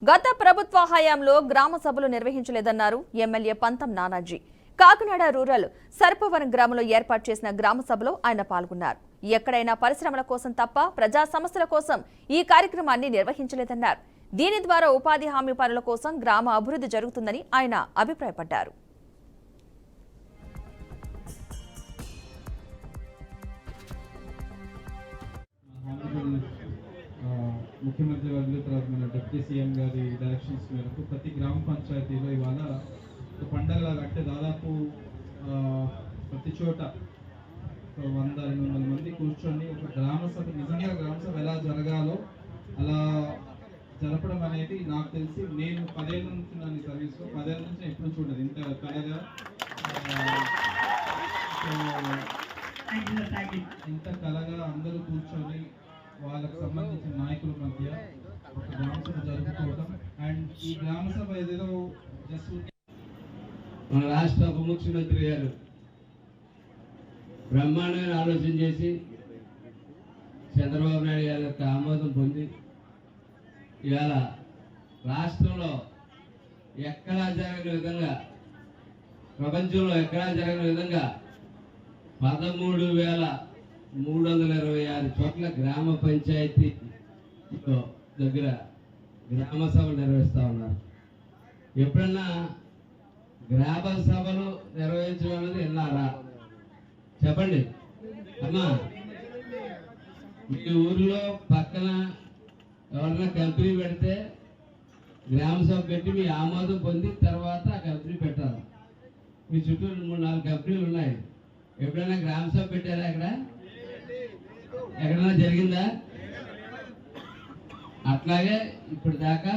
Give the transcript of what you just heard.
గత ప్రభుత్వ హయాంలో గ్రామ సభలు నిర్వహించలేదన్నారు ఎమ్మెల్యే పంతం నానాజీ. కాకినాడ రూరల్ సర్పవరం గ్రామంలో ఏర్పాటు చేసిన గ్రామ సభలో ఆయన పాల్గొన్నారు. ఎక్కడైనా పరిశ్రమల కోసం తప్ప ప్రజా సమస్యల కోసం ఈ కార్యక్రమాన్ని నిర్వహించలేదన్నారు. దీని ద్వారా ఉపాధి హామీ పనుల కోసం గ్రామ అభివృద్ధి జరుగుతుందని ఆయన అభిప్రాయపడ్డారు. ముఖ్యమంత్రి వర్యులు తర్వాత మన డిప్యూటీ సీఎం గారి డైరెక్షన్స్ మేరకు ప్రతి గ్రామ పంచాయతీలో ఇవాళ ఒక పండగలాగా అంటే దాదాపు ప్రతి చోట 100-200 మంది కూర్చొని ఒక గ్రామ సభ, నిజంగా గ్రామ సభ ఎలా జరగాలో అలా జరపడం అనేది నాకు తెలిసి నేను 10 ఏళ్ళ నుంచి నన్ను సర్వీస్లో 10 ఏళ్ళ నుంచి ఎప్పుడు చూడలేదు ఇంత కళగా అందరూ కూర్చొని వాళ్ళకు సంబంధించిన నాయకుల మధ్య ఒక గ్రామ సభ జరుపుకోవడం. అండ్ ఈ గ్రామ సభ ఏదేదో జస్ట్ మన రాష్ట్ర ఉప ముఖ్యమంత్రి గారు బ్రహ్మాండమైన ఆలోచన చేసి చంద్రబాబు నాయుడు గారి యొక్క ఆమోదం పొంది ఇవాళ రాష్ట్రంలో ఎక్కడా జరగని విధంగా, ప్రపంచంలో ఎక్కడా జరగని విధంగా 13,326 చోట్ల గ్రామ పంచాయతీ దగ్గర గ్రామ సభలు నిర్వహిస్తూ ఉన్నారు. ఎప్పుడన్నా గ్రామ సభలు నిర్వహించడం అనేది విన్నారా? చెప్పండి అమ్మా. మీ ఊరిలో పక్కన ఎవరైనా కంపెనీ పెడితే గ్రామ సభ పెట్టి మీ ఆమోదం పొంది తర్వాత ఆ కంపెనీ పెట్టాలి. మీ చుట్టూ 3-4 కంపెనీలు ఉన్నాయి. ఎప్పుడైనా గ్రామ సభ పెట్టారా? ఎక్కడైనా జరిగిందా? అట్లాగే ఇప్పుడు దాకా